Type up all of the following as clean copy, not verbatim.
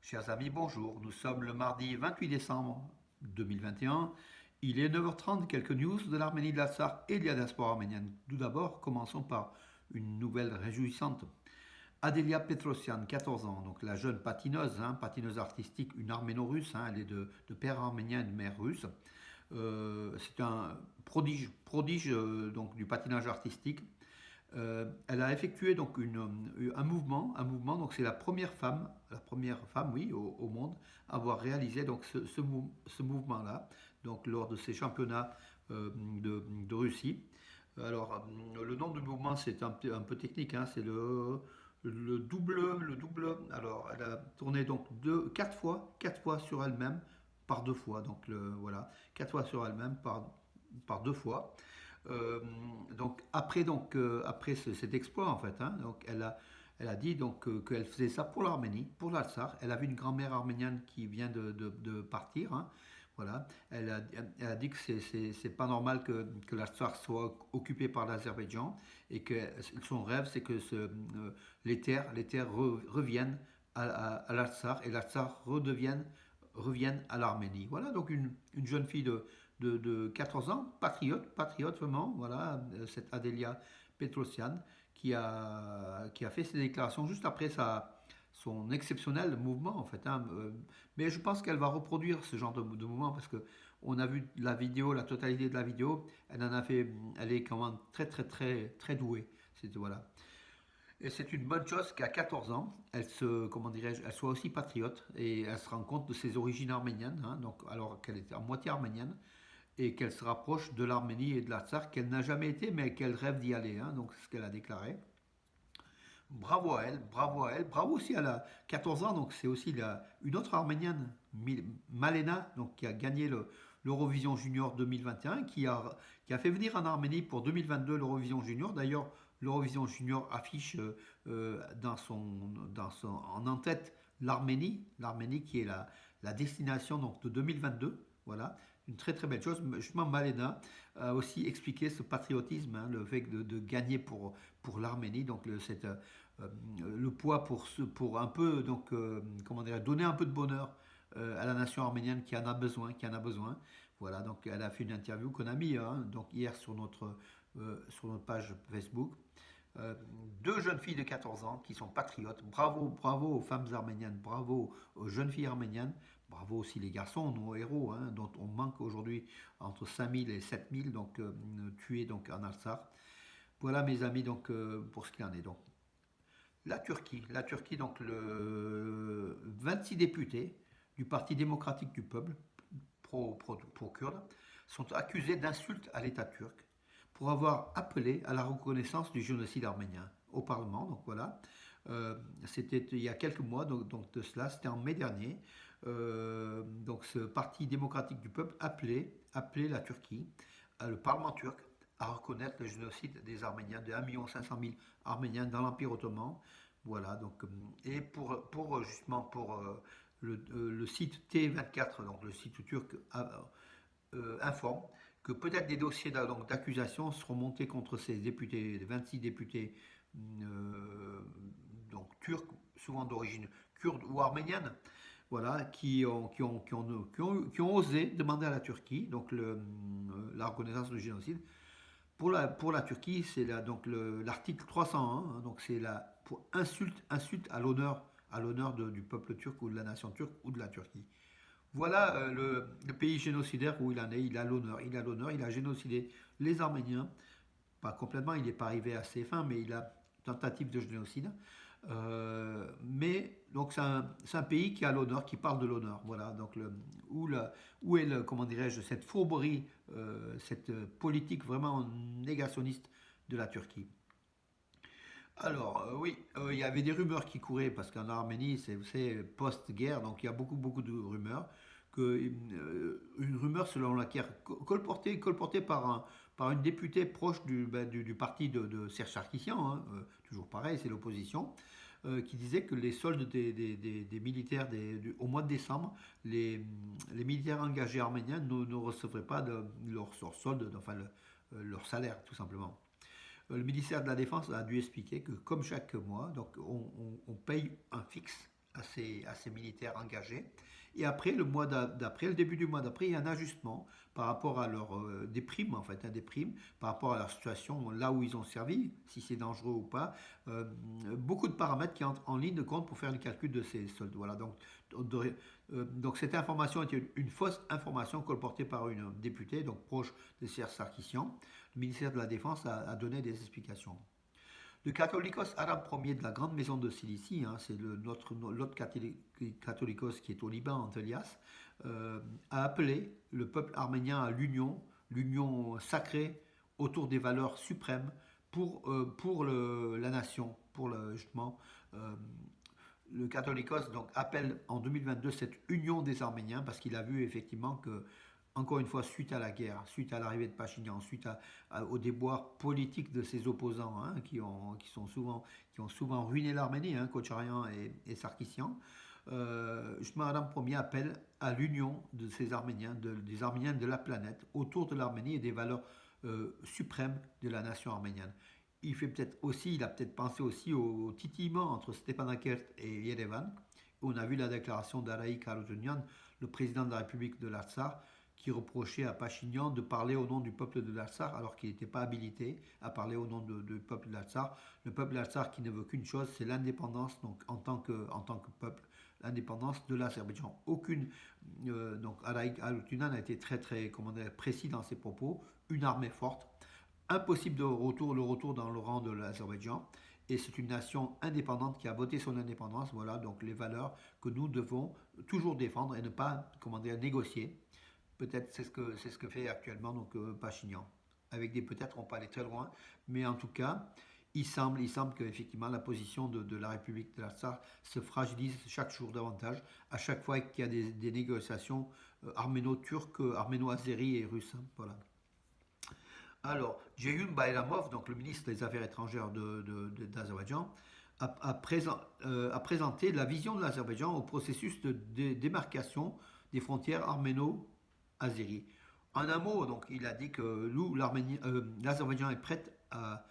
Chers amis, bonjour. Nous sommes le mardi 28 décembre 2021. Il est 9h30, quelques news de l'Arménie, de l'Artsakh et de la diaspora arménienne. Tout d'abord, commençons par une nouvelle réjouissante. Adelia Petrosyan, 14 ans, donc la jeune patineuse, patineuse artistique, une arméno-russe, elle est de père arménien et de mère russe. C'est un prodige donc, du patinage artistique. Elle a effectué donc donc c'est la première femme, oui, au monde, à avoir réalisé donc ce mouvement-là, donc lors de ces championnats de Russie. Alors, le nom du mouvement, c'est un peu technique, c'est le double. Alors, elle a tourné donc quatre fois sur elle-même par deux fois. Donc, voilà, quatre fois sur elle-même par deux fois. Euh, après cet exploit en fait, donc elle a dit donc qu'elle faisait ça pour l'Arménie, pour l'Artsakh. Elle avait une grand-mère arménienne qui vient de partir. Voilà. Elle a dit que c'est pas normal que l'Artsakh soit occupé par l'Azerbaïdjan et que son rêve c'est que les terres reviennent à l'Artsakh et l'Artsakh revienne à l'Arménie. Voilà donc une jeune fille de 14 ans, patriote vraiment, voilà, cette Adelia Petrosyan qui a fait ses déclarations juste après son exceptionnel mouvement en fait. Mais je pense qu'elle va reproduire ce genre de mouvement parce que on a vu la vidéo, la totalité de la vidéo, elle est quand même très douée. Voilà. Et c'est une bonne chose qu'à 14 ans, comment dirais-je, elle soit aussi patriote et elle se rend compte de ses origines arméniennes, donc alors qu'elle était à moitié arménienne et qu'elle se rapproche de l'Arménie et de l'Artsakh, qu'elle n'a jamais été, mais qu'elle rêve d'y aller. Donc c'est ce qu'elle a déclaré. Bravo à elle, bravo à elle, bravo aussi à la 14 ans, donc c'est aussi une autre arménienne, Malena, donc qui a gagné l'Eurovision Junior 2021, qui a fait venir en Arménie pour 2022 l'Eurovision Junior. D'ailleurs, l'Eurovision Junior affiche en tête l'Arménie qui est la destination donc, de 2022. Voilà, une très belle chose. Justement, Malena a aussi expliqué ce patriotisme, le fait de gagner pour l'Arménie, donc le poids pour un peu, donc, comment dire, donner un peu de bonheur à la nation arménienne qui en a besoin. Voilà, donc elle a fait une interview qu'on a mis donc hier sur notre page Facebook. Euh, Deux jeunes filles de 14 ans qui sont patriotes. Bravo, bravo aux femmes arméniennes, bravo aux jeunes filles arméniennes, bravo aussi les garçons, nos héros, dont on manque aujourd'hui entre 5000 et 7000 donc, tués donc, en Artsakh. Voilà mes amis donc, pour ce qu'il en est. Donc, la Turquie donc le 26 députés du Parti démocratique du peuple, pro-kurde, sont accusés d'insultes à l'État turc pour avoir appelé à la reconnaissance du génocide arménien au Parlement. Donc voilà, c'était il y a quelques mois donc de cela, c'était en mai dernier. Donc ce Parti démocratique du peuple appelait la Turquie, le Parlement turc, à reconnaître le génocide des Arméniens, de 1,5 million Arméniens dans l'Empire ottoman. Voilà, donc, et justement pour le site T24, donc le site turc, informe que peut-être des dossiers d'accusation seront montés contre ces députés, les 26 députés donc turcs, souvent d'origine kurde ou arménienne, voilà, qui ont osé demander à la Turquie donc la reconnaissance du génocide. Pour la Turquie, c'est donc l'article 301, donc c'est pour insulte à l'honneur du peuple turc ou de la nation turque ou de la Turquie. Voilà le pays génocidaire où il en est. Il a génocidé les Arméniens. Pas complètement, il n'est pas arrivé à ses fins, mais il a tentative de génocide. Mais donc c'est un pays qui a l'honneur, qui parle de l'honneur. Voilà, donc où est comment dirais-je, cette fourberie, cette politique vraiment négationniste de la Turquie. Alors, oui, il y avait des rumeurs qui couraient, parce qu'en Arménie, c'est post-guerre, donc il y a beaucoup de rumeurs. Une rumeur selon laquelle, colportée par une députée proche du parti de Serge Sarkissian, toujours pareil, c'est l'opposition, qui disait que les soldes des militaires au mois de décembre, les militaires engagés arméniens ne recevraient pas leur solde, enfin leur salaire, tout simplement. Le ministère de la Défense a dû expliquer que comme chaque mois, donc on paye un fixe à ces militaires engagés. Et après, le mois d'après, le début du mois d'après, il y a un ajustement par rapport à leur des primes, en fait, hein, des primes, par rapport à leur situation, là où ils ont servi, si c'est dangereux ou pas. Euh, Beaucoup de paramètres qui entrent en ligne de compte pour faire le calcul de ces soldes. Voilà, donc cette information était une fausse information colportée par une députée, donc proche de Serge Sarkissian. Le ministère de la Défense a donné des explications. Le catholicos arabe premier de la grande maison de Cilicie, hein, c'est l'autre catholicos qui est au Liban, Antelias, a appelé le peuple arménien à l'union sacrée autour des valeurs suprêmes pour la nation, justement. euh, le catholicos donc appelle en 2022 cette union des Arméniens parce qu'il a vu effectivement que encore une fois, suite à la guerre, suite à l'arrivée de Pachinian, au déboire politique de ses opposants, hein, qui ont souvent ruiné l'Arménie, hein, Kocharian et Sarkissian, Shmaram Ier appelle à l'union de ces Arméniens, des Arméniens de la planète, autour de l'Arménie et des valeurs suprêmes de la nation arménienne. Il a peut-être pensé aussi au titillement entre Stepanakert et Yerevan. On a vu la déclaration d'Araïk Harutyunyan, le président de la République de l'Artsar, qui reprochait à Pachinian de parler au nom du peuple de l'Artsar alors qu'il n'était pas habilité à parler au nom du peuple de l'Artsar. Le peuple de l'Artsar qui ne veut qu'une chose, c'est l'indépendance, donc en tant que peuple, l'indépendance de l'Azerbaïdjan. Donc Araïk Harutyunyan a été très comment dire, précis dans ses propos, une armée forte, impossible le retour dans le rang de l'Azerbaïdjan. Et c'est une nation indépendante qui a voté son indépendance. Voilà donc les valeurs que nous devons toujours défendre et ne pas, comment dire, négocier. Peut-être c'est ce que fait actuellement donc Pachinian. Avec des peut-être on peut aller très loin, mais en tout cas, il semble qu'effectivement la position de la République de l'Artsakh se fragilise chaque jour davantage, à chaque fois qu'il y a des négociations arméno-turques, arméno-azéries et russes. Hein, voilà. Alors, Ceyhun Bayramov, donc le ministre des Affaires étrangères d'Azerbaïdjan, a présenté la vision de l'Azerbaïdjan au processus de démarcation des frontières arméno-azéries. En un mot, donc, il a dit que l'Azerbaïdjan est prête à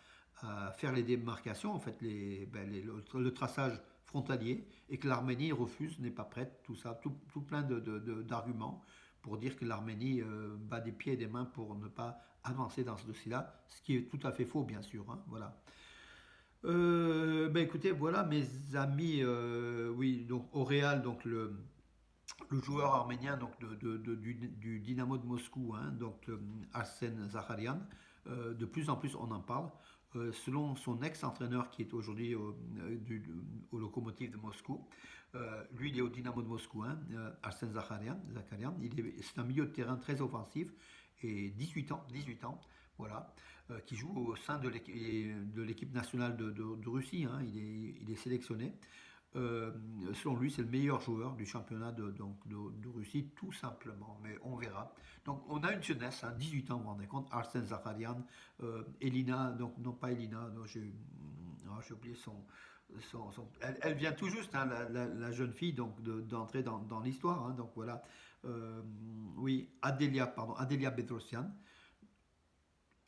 faire les démarcations, en fait, le traçage frontalier, et que l'Arménie refuse, n'est pas prête, tout ça, tout plein d'arguments pour dire que l'Arménie bat des pieds et des mains pour ne pas avancer dans ce dossier-là, ce qui est tout à fait faux, bien sûr. Hein, voilà. Écoutez, voilà mes amis, oui, donc au Real, donc le joueur arménien donc du Dynamo de Moscou, hein, donc Arsène Zakharian, de plus en plus on en parle. Selon son ex-entraîneur qui est aujourd'hui au Lokomotiv de Moscou, lui il est au Dynamo de Moscou, hein, Arsène Zakharian, c'est un milieu de terrain très offensif et 18 ans, voilà, qui joue au sein de l'équipe nationale de Russie, hein, il est sélectionné. Selon lui, c'est le meilleur joueur du championnat de Russie, tout simplement. Mais on verra. Donc, on a une jeunesse, hein, 18 ans, vous vous rendez compte, Arsène Zakharian, Elina, donc non pas Elina, j'ai oublié elle vient tout juste, hein, la jeune fille, donc d'entrer dans l'histoire. Hein, donc voilà. Oui, Adelia Bedrosian.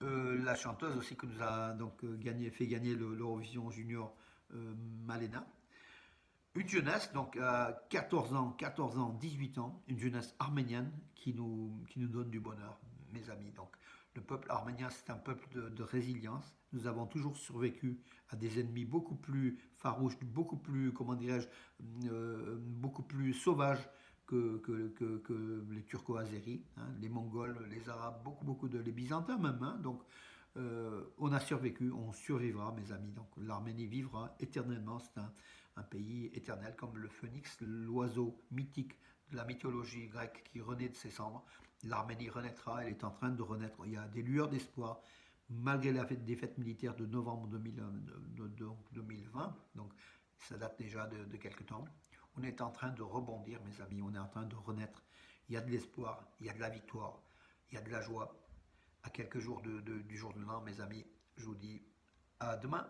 La chanteuse aussi que nous a donc fait gagner l'Eurovision Junior Malena. Une jeunesse, donc 14 ans, 18 ans, une jeunesse arménienne qui nous donne du bonheur, mes amis. Donc, le peuple arménien, c'est un peuple de résilience. Nous avons toujours survécu à des ennemis beaucoup plus farouches, beaucoup plus, comment dirais-je, beaucoup plus sauvages que les Turco-Azéris, hein, les Mongols, les Arabes, les Byzantins même. Hein, donc, on a survécu, on survivra, mes amis. Donc, l'Arménie vivra éternellement. C'est un pays éternel, comme le phénix, l'oiseau mythique de la mythologie grecque qui renaît de ses cendres. L'Arménie renaîtra, elle est en train de renaître. Il y a des lueurs d'espoir, malgré la défaite militaire de novembre 2020, donc ça date déjà de quelques temps. On est en train de rebondir, mes amis, on est en train de renaître. Il y a de l'espoir, il y a de la victoire, il y a de la joie. À quelques jours du jour de l'an, mes amis, je vous dis à demain.